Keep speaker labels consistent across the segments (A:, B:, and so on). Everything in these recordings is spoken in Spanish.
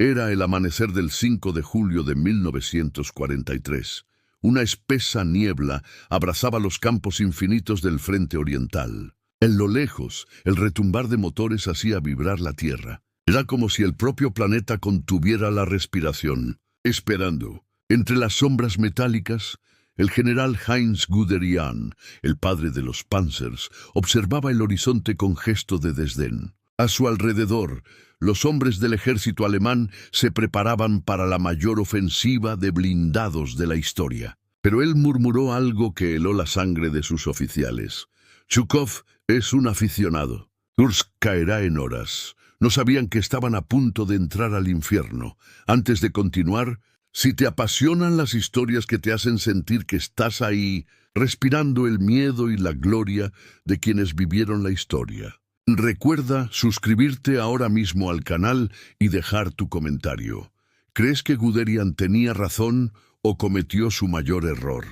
A: Era el amanecer del 5 de julio de 1943. Una espesa niebla abrazaba los campos infinitos del frente oriental. En lo lejos, el retumbar de motores hacía vibrar la tierra. Era como si el propio planeta contuviera la respiración, esperando. Entre las sombras metálicas, el general Heinz Guderian, el padre de los Panzers, observaba el horizonte con gesto de desdén. A su alrededor, los hombres del ejército alemán se preparaban para la mayor ofensiva de blindados de la historia. Pero él murmuró algo que heló la sangre de sus oficiales. Zhukov es un aficionado. Kursk caerá en horas. No sabían que estaban a punto de entrar al infierno. Antes de continuar, si te apasionan las historias que te hacen sentir que estás ahí, respirando el miedo y la gloria de quienes vivieron la historia. Recuerda suscribirte ahora mismo al canal y dejar tu comentario. ¿Crees que Guderian tenía razón o cometió su mayor error?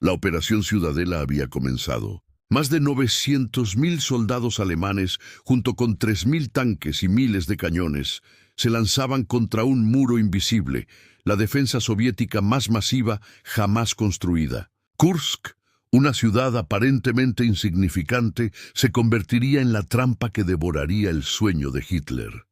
A: La Operación Ciudadela había comenzado. Más de 900.000 soldados alemanes, junto con 3.000 tanques y miles de cañones, se lanzaban contra un muro invisible, la defensa soviética más masiva jamás construida. Kursk, una ciudad aparentemente insignificante, se convertiría en la trampa que devoraría el sueño de Hitler.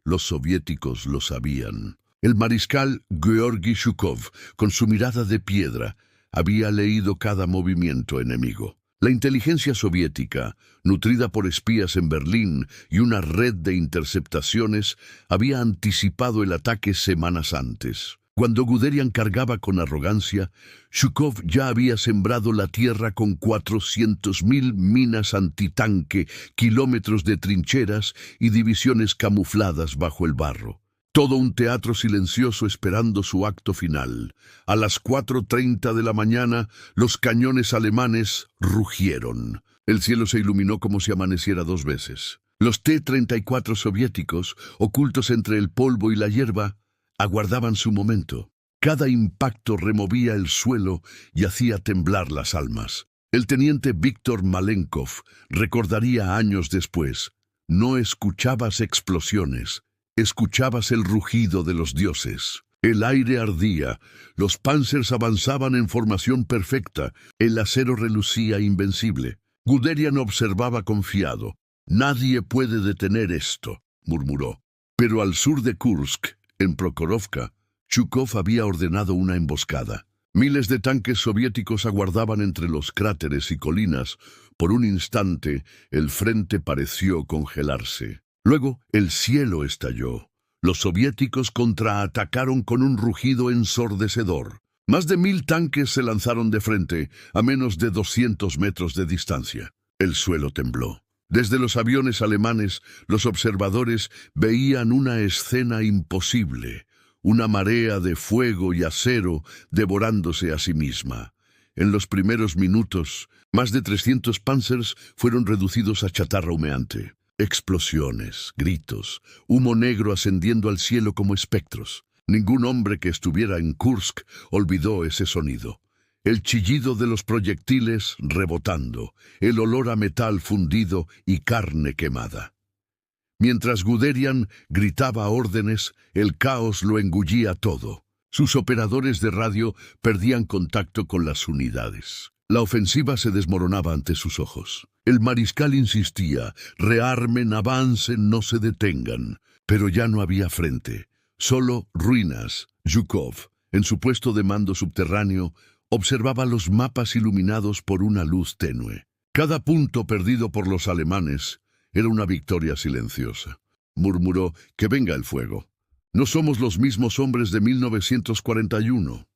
A: Los soviéticos lo sabían. El mariscal Georgy Zhukov, con su mirada de piedra, había leído cada movimiento enemigo. La inteligencia soviética, nutrida por espías en Berlín y una red de interceptaciones, había anticipado el ataque semanas antes. Cuando Guderian cargaba con arrogancia, Zhukov ya había sembrado la tierra con 400.000 minas antitanque, kilómetros de trincheras y divisiones camufladas bajo el barro. Todo un teatro silencioso esperando su acto final. A las 4:30 de la mañana, los cañones alemanes rugieron. El cielo se iluminó como si amaneciera 2 veces. Los T-34 soviéticos, ocultos entre el polvo y la hierba, aguardaban su momento. Cada impacto removía el suelo y hacía temblar las almas. El teniente Víctor Malenkov recordaría años después: no escuchabas explosiones, escuchabas el rugido de los dioses. El aire ardía, los Panzers avanzaban en formación perfecta, el acero relucía invencible. Guderian observaba confiado. «Nadie puede detener esto», murmuró. Pero al sur de Kursk, en Prokhorovka, Zhukov había ordenado una emboscada. Miles de tanques soviéticos aguardaban entre los cráteres y colinas. Por un instante, el frente pareció congelarse. Luego, el cielo estalló. Los soviéticos contraatacaron con un rugido ensordecedor. Más de 1.000 tanques se lanzaron de frente, a menos de 200 metros de distancia. El suelo tembló. Desde los aviones alemanes, los observadores veían una escena imposible, una marea de fuego y acero devorándose a sí misma. En los primeros minutos, más de 300 Panzers fueron reducidos a chatarra humeante. Explosiones, gritos, humo negro ascendiendo al cielo como espectros. Ningún hombre que estuviera en Kursk olvidó ese sonido. El chillido de los proyectiles rebotando, el olor a metal fundido y carne quemada. Mientras Guderian gritaba órdenes, el caos lo engullía todo. Sus operadores de radio perdían contacto con las unidades. La ofensiva se desmoronaba ante sus ojos. El mariscal insistía: rearmen, avancen, no se detengan. Pero ya no había frente, solo ruinas. Zhukov, en su puesto de mando subterráneo, observaba los mapas iluminados por una luz tenue. Cada punto perdido por los alemanes era una victoria silenciosa. Murmuró: que venga el fuego. No somos los mismos hombres de 1941.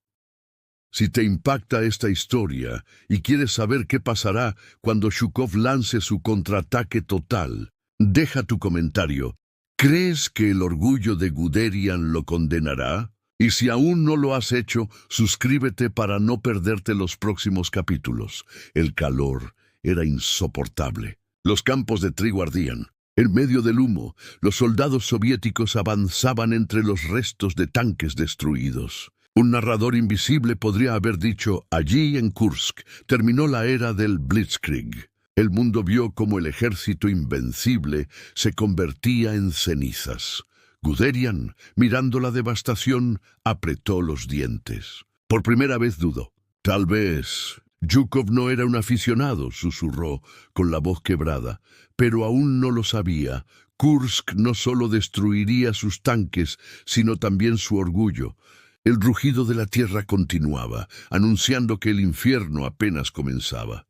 A: Si te impacta esta historia y quieres saber qué pasará cuando Zhukov lance su contraataque total, deja tu comentario. ¿Crees que el orgullo de Guderian lo condenará? Y si aún no lo has hecho, suscríbete para no perderte los próximos capítulos. El calor era insoportable. Los campos de trigo ardían. En medio del humo, los soldados soviéticos avanzaban entre los restos de tanques destruidos. Un narrador invisible podría haber dicho: allí en Kursk terminó la era del Blitzkrieg. El mundo vio cómo el ejército invencible se convertía en cenizas. Guderian, mirando la devastación, apretó los dientes. Por primera vez dudó. Tal vez... Yukov no era un aficionado, susurró con la voz quebrada, pero aún no lo sabía. Kursk no solo destruiría sus tanques, sino también su orgullo. El rugido de la tierra continuaba, anunciando que el infierno apenas comenzaba.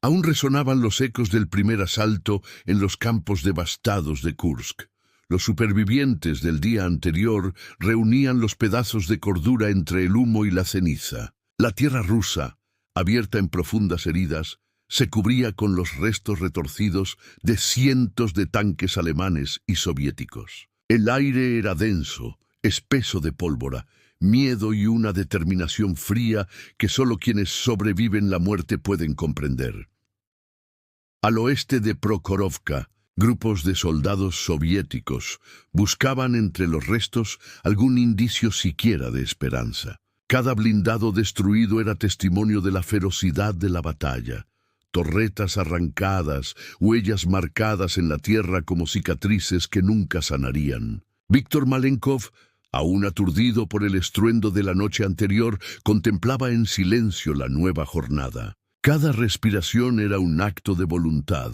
A: Aún resonaban los ecos del primer asalto en los campos devastados de Kursk. Los supervivientes del día anterior reunían los pedazos de cordura entre el humo y la ceniza. La tierra rusa, abierta en profundas heridas, se cubría con los restos retorcidos de cientos de tanques alemanes y soviéticos. El aire era denso, espeso de pólvora, miedo y una determinación fría que solo quienes sobreviven la muerte pueden comprender. Al oeste de Prokhorovka, grupos de soldados soviéticos buscaban entre los restos algún indicio siquiera de esperanza. Cada blindado destruido era testimonio de la ferocidad de la batalla. Torretas arrancadas, huellas marcadas en la tierra como cicatrices que nunca sanarían. Víctor Malenkov, aún aturdido por el estruendo de la noche anterior, contemplaba en silencio la nueva jornada. Cada respiración era un acto de voluntad.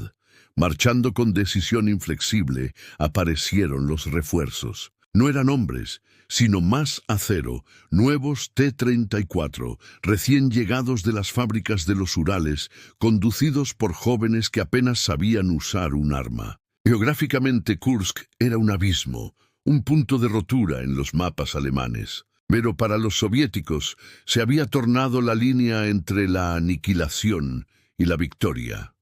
A: Marchando con decisión inflexible, aparecieron los refuerzos. No eran hombres, sino más acero, nuevos T-34, recién llegados de las fábricas de los Urales, conducidos por jóvenes que apenas sabían usar un arma. Geográficamente, Kursk era un abismo, un punto de rotura en los mapas alemanes. Pero para los soviéticos se había tornado la línea entre la aniquilación y la victoria.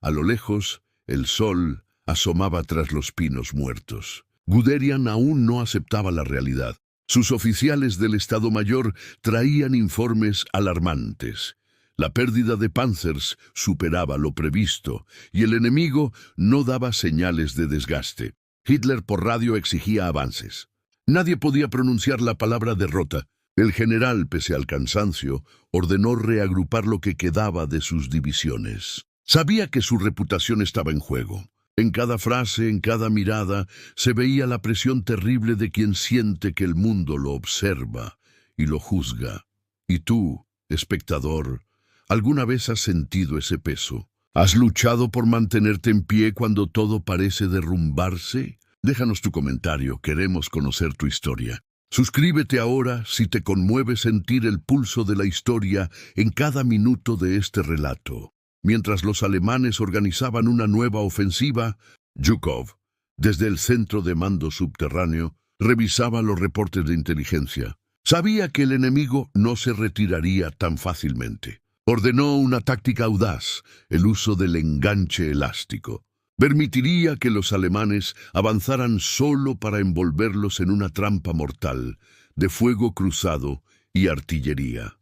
A: A lo lejos, el sol asomaba tras los pinos muertos. Guderian aún no aceptaba la realidad. Sus oficiales del Estado Mayor traían informes alarmantes. La pérdida de Panzers superaba lo previsto y el enemigo no daba señales de desgaste. Hitler por radio exigía avances. Nadie podía pronunciar la palabra derrota. El general, pese al cansancio, ordenó reagrupar lo que quedaba de sus divisiones. Sabía que su reputación estaba en juego. En cada frase, en cada mirada, se veía la presión terrible de quien siente que el mundo lo observa y lo juzga. Y tú, espectador, ¿alguna vez has sentido ese peso? ¿Has luchado por mantenerte en pie cuando todo parece derrumbarse? Déjanos tu comentario, queremos conocer tu historia. Suscríbete ahora si te conmueve sentir el pulso de la historia en cada minuto de este relato. Mientras los alemanes organizaban una nueva ofensiva, Yukov, desde el centro de mando subterráneo, revisaba los reportes de inteligencia. Sabía que el enemigo no se retiraría tan fácilmente. Ordenó una táctica audaz, el uso del enganche elástico. Permitiría que los alemanes avanzaran solo para envolverlos en una trampa mortal, de fuego cruzado y artillería.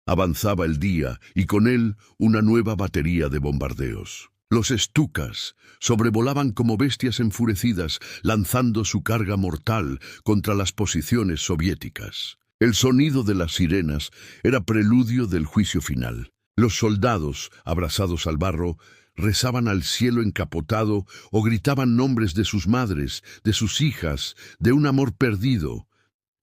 A: Avanzaba el día y con él una nueva batería de bombardeos. Los Stukas sobrevolaban como bestias enfurecidas, lanzando su carga mortal contra las posiciones soviéticas. El sonido de las sirenas era preludio del juicio final. Los soldados, abrazados al barro, rezaban al cielo encapotado o gritaban nombres de sus madres, de sus hijas, de un amor perdido.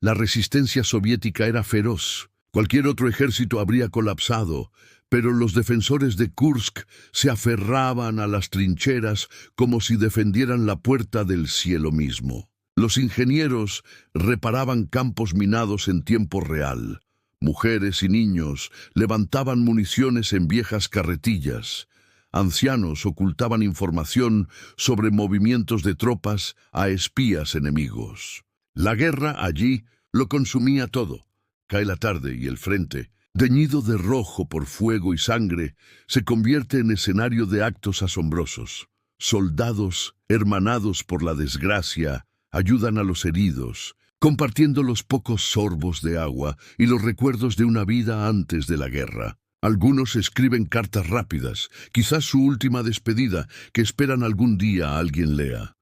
A: La resistencia soviética era feroz. Cualquier otro ejército habría colapsado, pero los defensores de Kursk se aferraban a las trincheras como si defendieran la puerta del cielo mismo. Los ingenieros reparaban campos minados en tiempo real. Mujeres y niños levantaban municiones en viejas carretillas. Ancianos ocultaban información sobre movimientos de tropas a espías enemigos. La guerra allí lo consumía todo. Cae la tarde y el frente, teñido de rojo por fuego y sangre, se convierte en escenario de actos asombrosos. Soldados, hermanados por la desgracia, ayudan a los heridos, compartiendo los pocos sorbos de agua y los recuerdos de una vida antes de la guerra. Algunos escriben cartas rápidas, quizás su última despedida, que esperan algún día a alguien lea.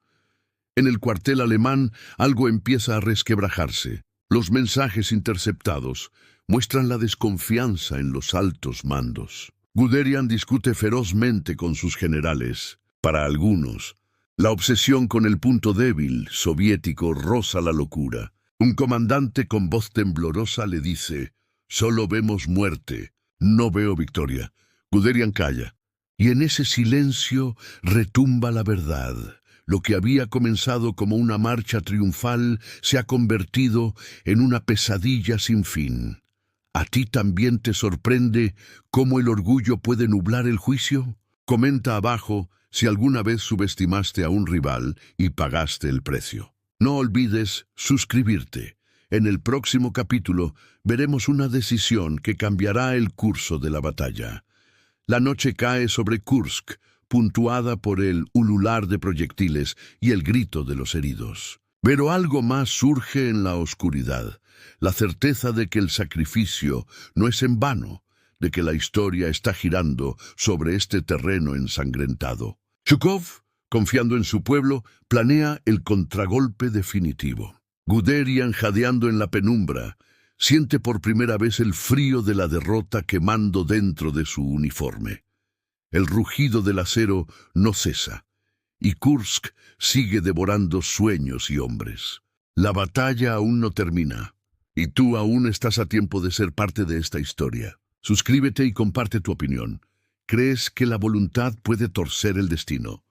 A: En el cuartel alemán, algo empieza a resquebrajarse. Los mensajes interceptados muestran la desconfianza en los altos mandos. Guderian discute ferozmente con sus generales. Para algunos, La obsesión con el punto débil soviético roza la locura. Un comandante con voz temblorosa le dice: «Solo vemos muerte, no veo victoria». Guderian calla, y en ese silencio retumba la verdad. Lo que había comenzado como una marcha triunfal se ha convertido en una pesadilla sin fin. ¿A ti también te sorprende cómo el orgullo puede nublar el juicio? Comenta abajo si alguna vez subestimaste a un rival y pagaste el precio. No olvides suscribirte. En el próximo capítulo veremos una decisión que cambiará el curso de la batalla. La noche cae sobre Kursk, puntuada por el ulular de proyectiles y el grito de los heridos. Pero algo más surge en la oscuridad, la certeza de que el sacrificio no es en vano, de que la historia está girando sobre este terreno ensangrentado. Zhukov, confiando en su pueblo, planea el contragolpe definitivo. Guderian, jadeando en la penumbra, siente por primera vez el frío de la derrota quemando dentro de su uniforme. El rugido del acero no cesa, y Kursk sigue devorando sueños y hombres. La batalla aún no termina, y tú aún estás a tiempo de ser parte de esta historia. Suscríbete y comparte tu opinión. ¿Crees que la voluntad puede torcer el destino?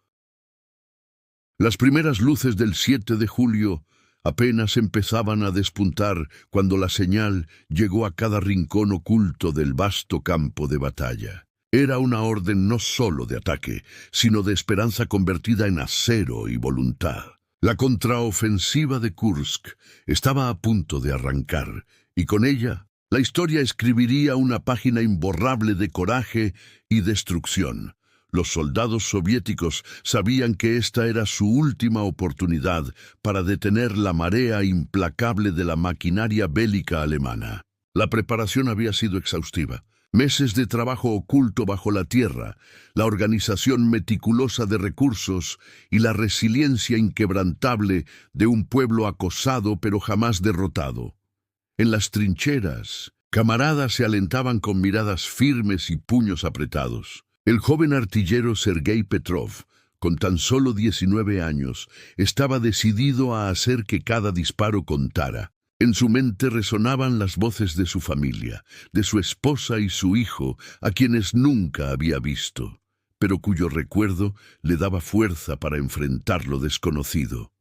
A: Las primeras luces del 7 de julio apenas empezaban a despuntar cuando la señal llegó a cada rincón oculto del vasto campo de batalla. Era una orden no solo de ataque, sino de esperanza convertida en acero y voluntad. La contraofensiva de Kursk estaba a punto de arrancar, y con ella la historia escribiría una página imborrable de coraje y destrucción. Los soldados soviéticos sabían que esta era su última oportunidad para detener la marea implacable de la maquinaria bélica alemana. La preparación había sido exhaustiva. Meses de trabajo oculto bajo la tierra, la organización meticulosa de recursos y la resiliencia inquebrantable de un pueblo acosado pero jamás derrotado. En las trincheras, camaradas se alentaban con miradas firmes y puños apretados. El joven artillero Sergei Petrov, con tan solo 19 años, estaba decidido a hacer que cada disparo contara. En su mente resonaban las voces de su familia, de su esposa y su hijo, a quienes nunca había visto, pero cuyo recuerdo le daba fuerza para enfrentar lo desconocido.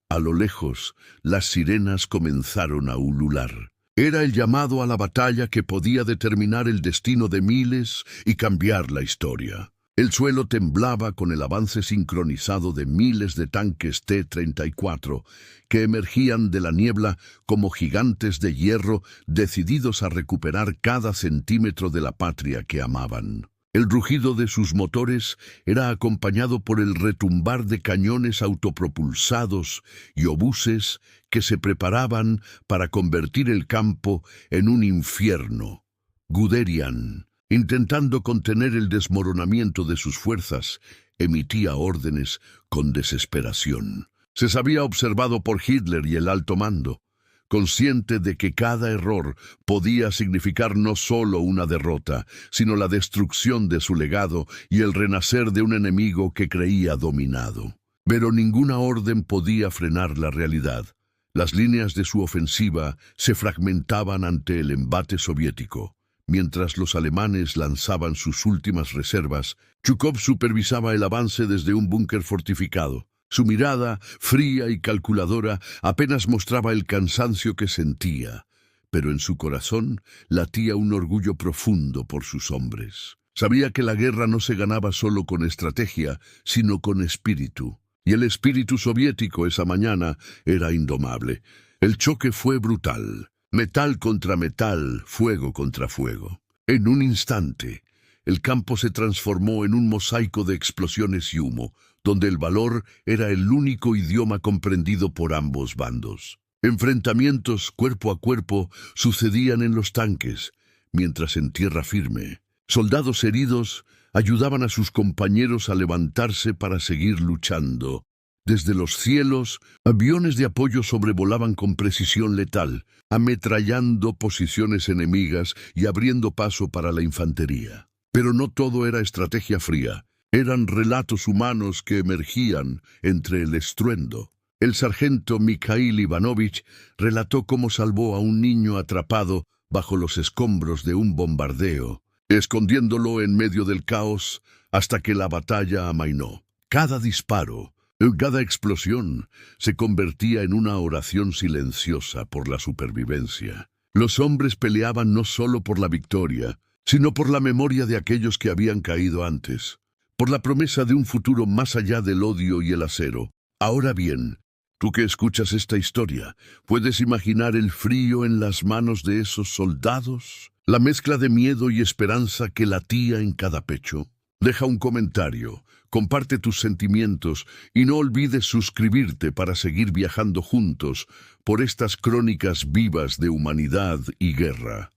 A: A lo lejos, las sirenas comenzaron a ulular. Era el llamado a la batalla que podía determinar el destino de miles y cambiar la historia. El suelo temblaba con el avance sincronizado de miles de tanques T-34 que emergían de la niebla como gigantes de hierro decididos a recuperar cada centímetro de la patria que amaban. El rugido de sus motores era acompañado por el retumbar de cañones autopropulsados y obuses que se preparaban para convertir el campo en un infierno. Guderian, intentando contener el desmoronamiento de sus fuerzas, emitía órdenes con desesperación. Se sabía observado por Hitler y el alto mando, consciente de que cada error podía significar no solo una derrota, sino la destrucción de su legado y el renacer de un enemigo que creía dominado. Pero ninguna orden podía frenar la realidad. Las líneas de su ofensiva se fragmentaban ante el embate soviético. Mientras los alemanes lanzaban sus últimas reservas, Zhukov supervisaba el avance desde un búnker fortificado. Su mirada, fría y calculadora, apenas mostraba el cansancio que sentía, pero en su corazón latía un orgullo profundo por sus hombres. Sabía que la guerra no se ganaba solo con estrategia, sino con espíritu. Y el espíritu soviético esa mañana era indomable. El choque fue brutal. Metal contra metal, fuego contra fuego. En un instante, el campo se transformó en un mosaico de explosiones y humo, donde el valor era el único idioma comprendido por ambos bandos. Enfrentamientos cuerpo a cuerpo sucedían en los tanques, mientras en tierra firme, soldados heridos ayudaban a sus compañeros a levantarse para seguir luchando. Desde los cielos, aviones de apoyo sobrevolaban con precisión letal, ametrallando posiciones enemigas y abriendo paso para la infantería. Pero no todo era estrategia fría. Eran relatos humanos que emergían entre el estruendo. El sargento Mikhail Ivanovich relató cómo salvó a un niño atrapado bajo los escombros de un bombardeo, escondiéndolo en medio del caos hasta que la batalla amainó. Cada disparo, cada explosión, se convertía en una oración silenciosa por la supervivencia. Los hombres peleaban no solo por la victoria, sino por la memoria de aquellos que habían caído antes, por la promesa de un futuro más allá del odio y el acero. Ahora bien, tú que escuchas esta historia, ¿puedes imaginar el frío en las manos de esos soldados? La mezcla de miedo y esperanza que latía en cada pecho. Deja un comentario, comparte tus sentimientos y no olvides suscribirte para seguir viajando juntos por estas crónicas vivas de humanidad y guerra.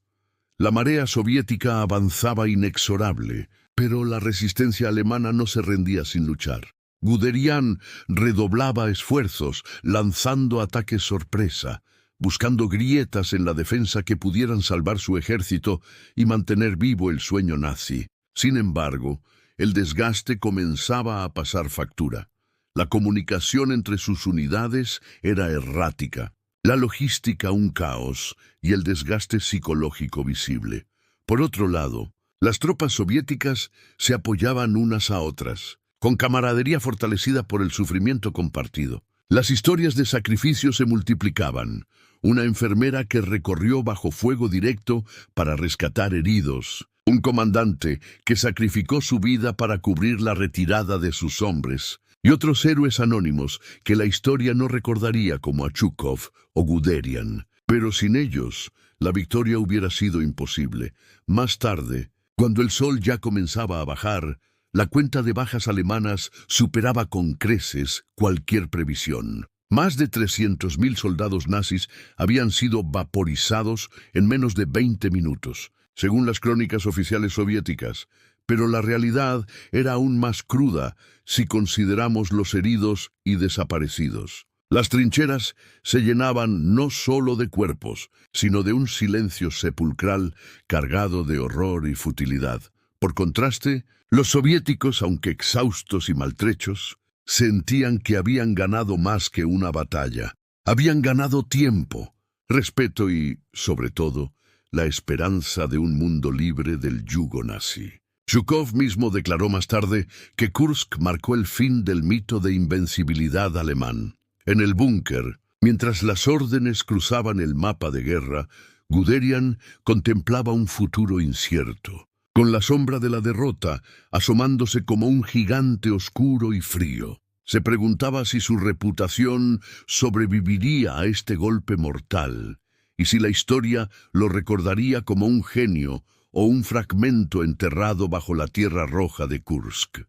A: La marea soviética avanzaba inexorable, pero la resistencia alemana no se rendía sin luchar. Guderian redoblaba esfuerzos, lanzando ataques sorpresa, buscando grietas en la defensa que pudieran salvar su ejército y mantener vivo el sueño nazi. Sin embargo, el desgaste comenzaba a pasar factura. La comunicación entre sus unidades era errática, la logística un caos y el desgaste psicológico visible. Por otro lado, las tropas soviéticas se apoyaban unas a otras, con camaradería fortalecida por el sufrimiento compartido. Las historias de sacrificio se multiplicaban. Una enfermera que recorrió bajo fuego directo para rescatar heridos. Un comandante que sacrificó su vida para cubrir la retirada de sus hombres. Y otros héroes anónimos que la historia no recordaría como a Chukov o Guderian. Pero sin ellos, la victoria hubiera sido imposible. Más tarde, cuando el sol ya comenzaba a bajar, la cuenta de bajas alemanas superaba con creces cualquier previsión. Más de 300.000 soldados nazis habían sido vaporizados en menos de 20 minutos, según las crónicas oficiales soviéticas, pero la realidad era aún más cruda si consideramos los heridos y desaparecidos. Las trincheras se llenaban no solo de cuerpos, sino de un silencio sepulcral cargado de horror y futilidad. Por contraste, los soviéticos, aunque exhaustos y maltrechos, sentían que habían ganado más que una batalla. Habían ganado tiempo, respeto y, sobre todo, la esperanza de un mundo libre del yugo nazi. Zhukov mismo declaró más tarde que Kursk marcó el fin del mito de invencibilidad alemán. En el búnker, mientras las órdenes cruzaban el mapa de guerra, Guderian contemplaba un futuro incierto, con la sombra de la derrota asomándose como un gigante oscuro y frío. Se preguntaba si su reputación sobreviviría a este golpe mortal, y si la historia lo recordaría como un genio o un fragmento enterrado bajo la tierra roja de Kursk.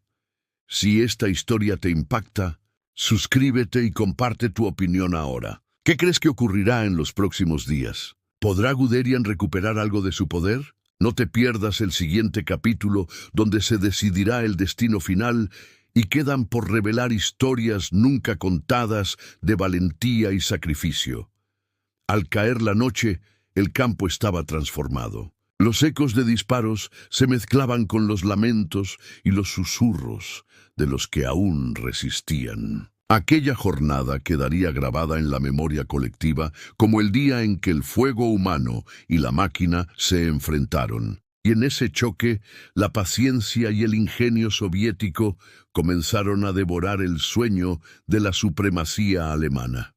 A: Si esta historia te impacta, suscríbete y comparte tu opinión ahora. ¿Qué crees que ocurrirá en los próximos días? ¿Podrá Guderian recuperar algo de su poder? No te pierdas el siguiente capítulo donde se decidirá el destino final y quedan por revelar historias nunca contadas de valentía y sacrificio. Al caer la noche, el campo estaba transformado. Los ecos de disparos se mezclaban con los lamentos y los susurros de los que aún resistían. Aquella jornada quedaría grabada en la memoria colectiva como el día en que el fuego humano y la máquina se enfrentaron. Y en ese choque, la paciencia y el ingenio soviético comenzaron a devorar el sueño de la supremacía alemana.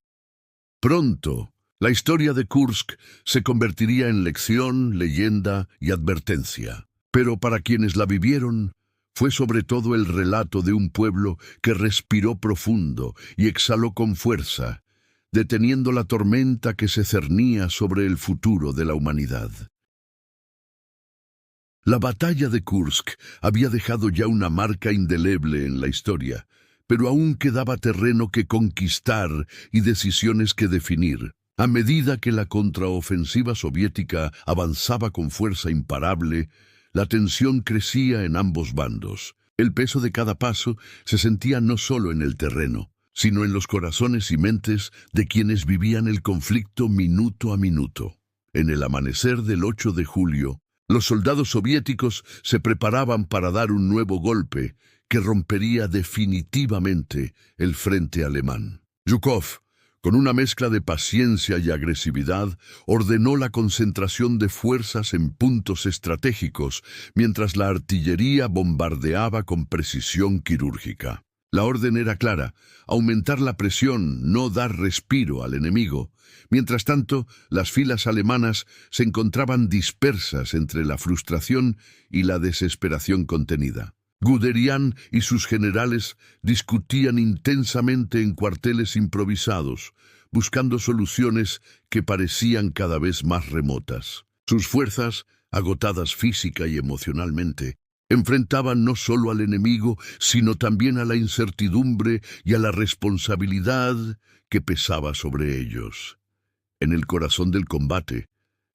A: Pronto, la historia de Kursk se convertiría en lección, leyenda y advertencia. Pero para quienes la vivieron, fue sobre todo el relato de un pueblo que respiró profundo y exhaló con fuerza, deteniendo la tormenta que se cernía sobre el futuro de la humanidad. La batalla de Kursk había dejado ya una marca indeleble en la historia, pero aún quedaba terreno que conquistar y decisiones que definir. A medida que la contraofensiva soviética avanzaba con fuerza imparable, la tensión crecía en ambos bandos. El peso de cada paso se sentía no solo en el terreno, sino en los corazones y mentes de quienes vivían el conflicto minuto a minuto. En el amanecer del 8 de julio, los soldados soviéticos se preparaban para dar un nuevo golpe que rompería definitivamente el frente alemán. Zhukov, con una mezcla de paciencia y agresividad, ordenó la concentración de fuerzas en puntos estratégicos, mientras la artillería bombardeaba con precisión quirúrgica. La orden era clara: aumentar la presión, no dar respiro al enemigo. Mientras tanto, las filas alemanas se encontraban dispersas entre la frustración y la desesperación contenida. Guderian y sus generales discutían intensamente en cuarteles improvisados, buscando soluciones que parecían cada vez más remotas. Sus fuerzas, agotadas física y emocionalmente, enfrentaban no solo al enemigo, sino también a la incertidumbre y a la responsabilidad que pesaba sobre ellos. En el corazón del combate,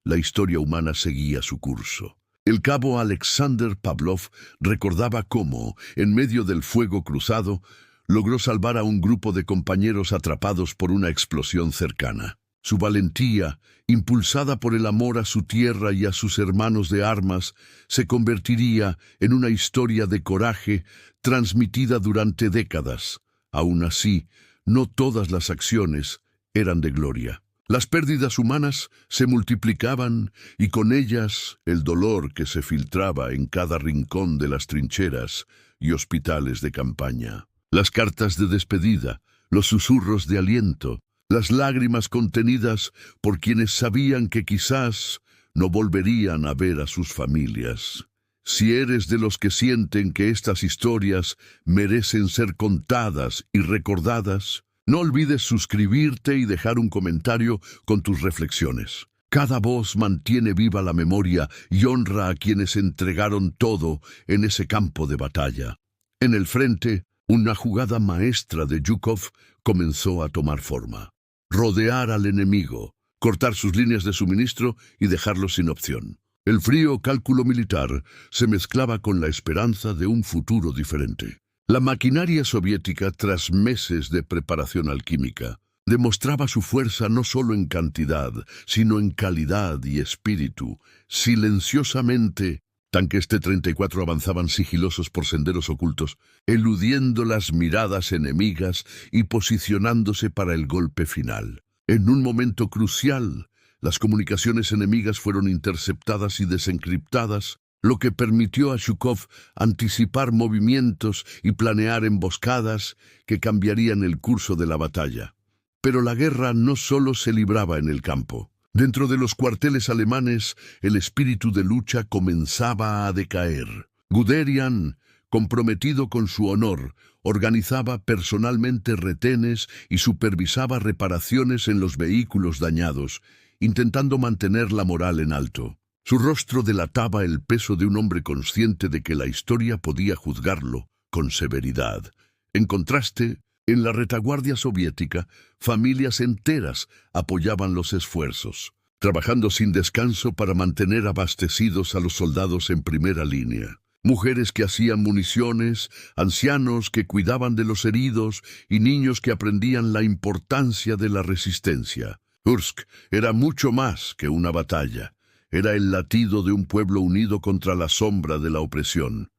A: la historia humana seguía su curso. El cabo Alexander Pavlov recordaba cómo, en medio del fuego cruzado, logró salvar a un grupo de compañeros atrapados por una explosión cercana. Su valentía, impulsada por el amor a su tierra y a sus hermanos de armas, se convertiría en una historia de coraje transmitida durante décadas. Aún así, no todas las acciones eran de gloria. Las pérdidas humanas se multiplicaban y con ellas el dolor que se filtraba en cada rincón de las trincheras y hospitales de campaña. Las cartas de despedida, los susurros de aliento, las lágrimas contenidas por quienes sabían que quizás no volverían a ver a sus familias. Si eres de los que sienten que estas historias merecen ser contadas y recordadas, no olvides suscribirte y dejar un comentario con tus reflexiones. Cada voz mantiene viva la memoria y honra a quienes entregaron todo en ese campo de batalla. En el frente, una jugada maestra de Zhukov comenzó a tomar forma. Rodear al enemigo, cortar sus líneas de suministro y dejarlo sin opción. El frío cálculo militar se mezclaba con la esperanza de un futuro diferente. La maquinaria soviética, tras meses de preparación alquímica, demostraba su fuerza no solo en cantidad, sino en calidad y espíritu. Silenciosamente, tanques T-34 avanzaban sigilosos por senderos ocultos, eludiendo las miradas enemigas y posicionándose para el golpe final. En un momento crucial, las comunicaciones enemigas fueron interceptadas y desencriptadas, lo que permitió a Zhukov anticipar movimientos y planear emboscadas que cambiarían el curso de la batalla. Pero la guerra no solo se libraba en el campo. Dentro de los cuarteles alemanes, el espíritu de lucha comenzaba a decaer. Guderian, comprometido con su honor, organizaba personalmente retenes y supervisaba reparaciones en los vehículos dañados, intentando mantener la moral en alto. Su rostro delataba el peso de un hombre consciente de que la historia podía juzgarlo con severidad. En contraste, en la retaguardia soviética, familias enteras apoyaban los esfuerzos, trabajando sin descanso para mantener abastecidos a los soldados en primera línea. Mujeres que hacían municiones, ancianos que cuidaban de los heridos y niños que aprendían la importancia de la resistencia. Kursk era mucho más que una batalla. Era el latido de un pueblo unido contra la sombra de la opresión.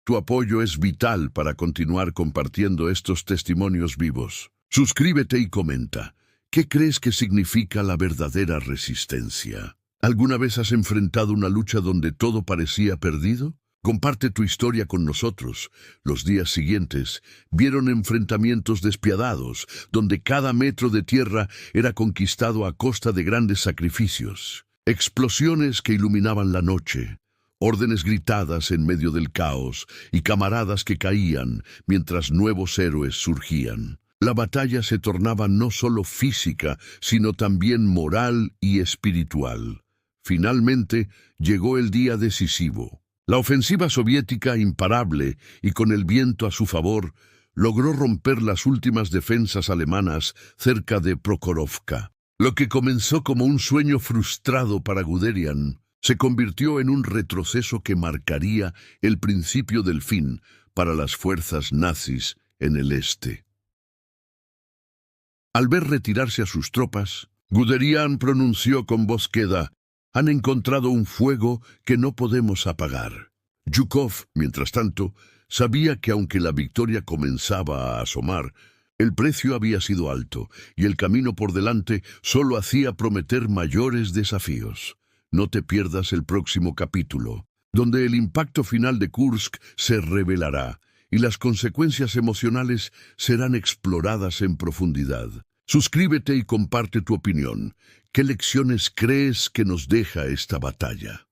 A: Tu apoyo es vital para continuar compartiendo estos testimonios vivos. Suscríbete y comenta. ¿Qué crees que significa la verdadera resistencia? ¿Alguna vez has enfrentado una lucha donde todo parecía perdido? Comparte tu historia con nosotros. Los días siguientes vieron enfrentamientos despiadados, donde cada metro de tierra era conquistado a costa de grandes sacrificios. Explosiones que iluminaban la noche, órdenes gritadas en medio del caos y camaradas que caían mientras nuevos héroes surgían. La batalla se tornaba no solo física, sino también moral y espiritual. Finalmente llegó el día decisivo. La ofensiva soviética, imparable y con el viento a su favor, logró romper las últimas defensas alemanas cerca de Prokhorovka. Lo que comenzó como un sueño frustrado para Guderian se convirtió en un retroceso que marcaría el principio del fin para las fuerzas nazis en el este. Al ver retirarse a sus tropas, Guderian pronunció con voz queda: «Han encontrado un fuego que no podemos apagar». Zhukov, mientras tanto, Sabía que aunque la victoria comenzaba a asomar, el precio había sido alto y el camino por delante solo hacía prometer mayores desafíos. No te pierdas el próximo capítulo, donde el impacto final de Kursk se revelará y las consecuencias emocionales serán exploradas en profundidad. Suscríbete y comparte tu opinión. ¿Qué lecciones crees que nos deja esta batalla?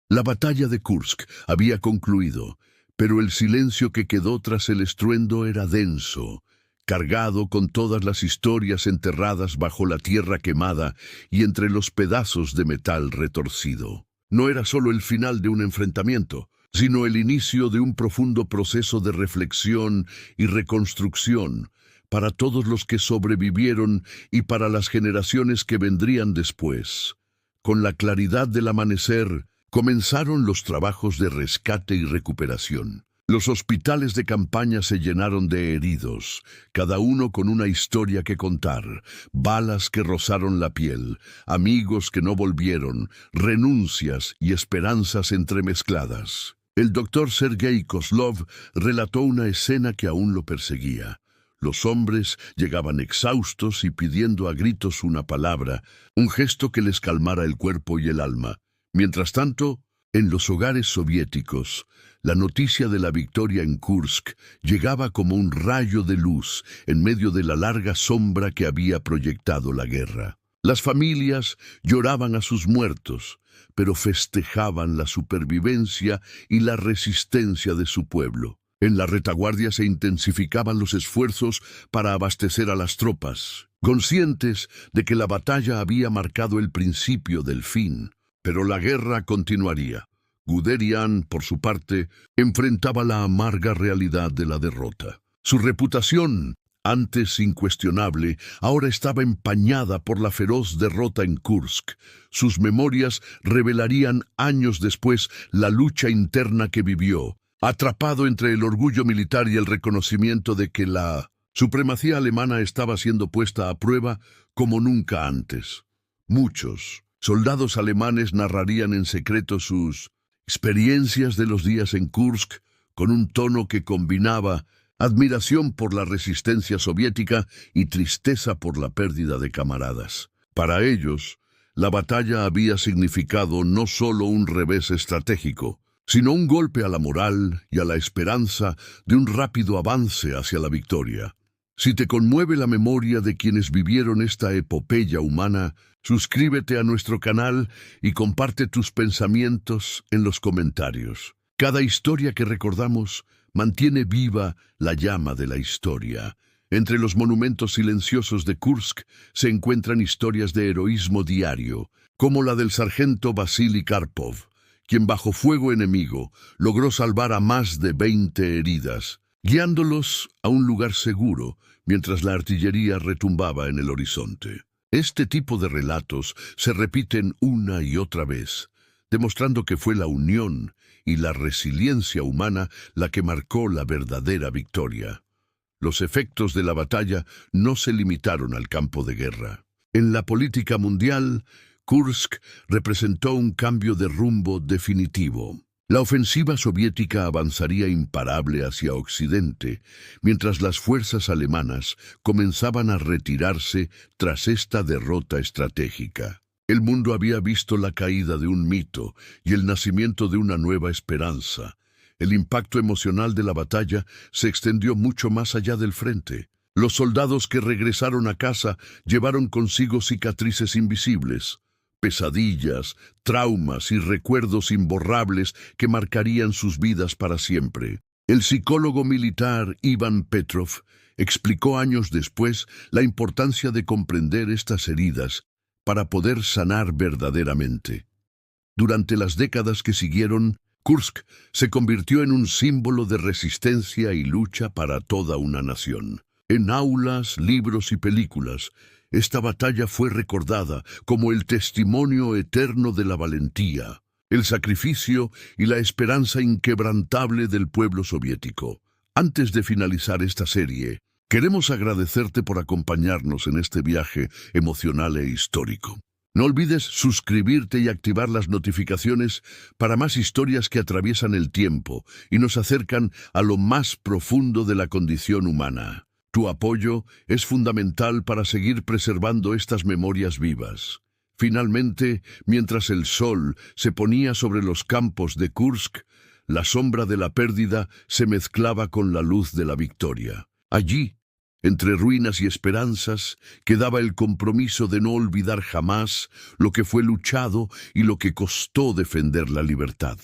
A: La batalla de Kursk había concluido, pero el silencio que quedó tras el estruendo era denso, cargado con todas las historias enterradas bajo la tierra quemada y entre los pedazos de metal retorcido. No era solo el final de un enfrentamiento, sino el inicio de un profundo proceso de reflexión y reconstrucción para todos los que sobrevivieron y para las generaciones que vendrían después. Con la claridad del amanecer, comenzaron los trabajos de rescate y recuperación. Los hospitales de campaña se llenaron de heridos, cada uno con una historia que contar, balas que rozaron la piel, amigos que no volvieron, renuncias y esperanzas entremezcladas. El doctor Sergei Kozlov relató una escena que aún lo perseguía. Los hombres llegaban exhaustos y pidiendo a gritos una palabra, un gesto que les calmara el cuerpo y el alma. Mientras tanto, en los hogares soviéticos, la noticia de la victoria en Kursk llegaba como un rayo de luz en medio de la larga sombra que había proyectado la guerra. Las familias lloraban a sus muertos, pero festejaban la supervivencia y la resistencia de su pueblo. En la retaguardia se intensificaban los esfuerzos para abastecer a las tropas, conscientes de que la batalla había marcado el principio del fin. Pero la guerra continuaría. Guderian, por su parte, enfrentaba la amarga realidad de la derrota. Su reputación, antes incuestionable, ahora estaba empañada por la feroz derrota en Kursk. Sus memorias revelarían años después la lucha interna que vivió, atrapado entre el orgullo militar y el reconocimiento de que la supremacía alemana estaba siendo puesta a prueba como nunca antes. Muchos soldados alemanes narrarían en secreto sus experiencias de los días en Kursk con un tono que combinaba admiración por la resistencia soviética y tristeza por la pérdida de camaradas. Para ellos, la batalla había significado no solo un revés estratégico, sino un golpe a la moral y a la esperanza de un rápido avance hacia la victoria. Si te conmueve la memoria de quienes vivieron esta epopeya humana, suscríbete a nuestro canal y comparte tus pensamientos en los comentarios. Cada historia que recordamos mantiene viva la llama de la historia. Entre los monumentos silenciosos de Kursk se encuentran historias de heroísmo diario, como la del sargento Vasily Karpov, quien bajo fuego enemigo logró salvar a más de 20 heridas, guiándolos a un lugar seguro mientras la artillería retumbaba en el horizonte. Este tipo de relatos se repiten una y otra vez, demostrando que fue la unión y la resiliencia humana la que marcó la verdadera victoria. Los efectos de la batalla no se limitaron al campo de guerra. En la política mundial, Kursk representó un cambio de rumbo definitivo. La ofensiva soviética avanzaría imparable hacia Occidente, mientras las fuerzas alemanas comenzaban a retirarse tras esta derrota estratégica. El mundo había visto la caída de un mito y el nacimiento de una nueva esperanza. El impacto emocional de la batalla se extendió mucho más allá del frente. Los soldados que regresaron a casa llevaron consigo cicatrices invisibles, pesadillas, traumas y recuerdos imborrables que marcarían sus vidas para siempre. El psicólogo militar Ivan Petrov explicó años después la importancia de comprender estas heridas para poder sanar verdaderamente. Durante las décadas que siguieron, Kursk se convirtió en un símbolo de resistencia y lucha para toda una nación. En aulas, libros y películas, esta batalla fue recordada como el testimonio eterno de la valentía, el sacrificio y la esperanza inquebrantable del pueblo soviético. Antes de finalizar esta serie, queremos agradecerte por acompañarnos en este viaje emocional e histórico. No olvides suscribirte y activar las notificaciones para más historias que atraviesan el tiempo y nos acercan a lo más profundo de la condición humana. Tu apoyo es fundamental para seguir preservando estas memorias vivas. Finalmente, mientras el sol se ponía sobre los campos de Kursk, la sombra de la pérdida se mezclaba con la luz de la victoria. Allí, entre ruinas y esperanzas, quedaba el compromiso de no olvidar jamás lo que fue luchado y lo que costó defender la libertad.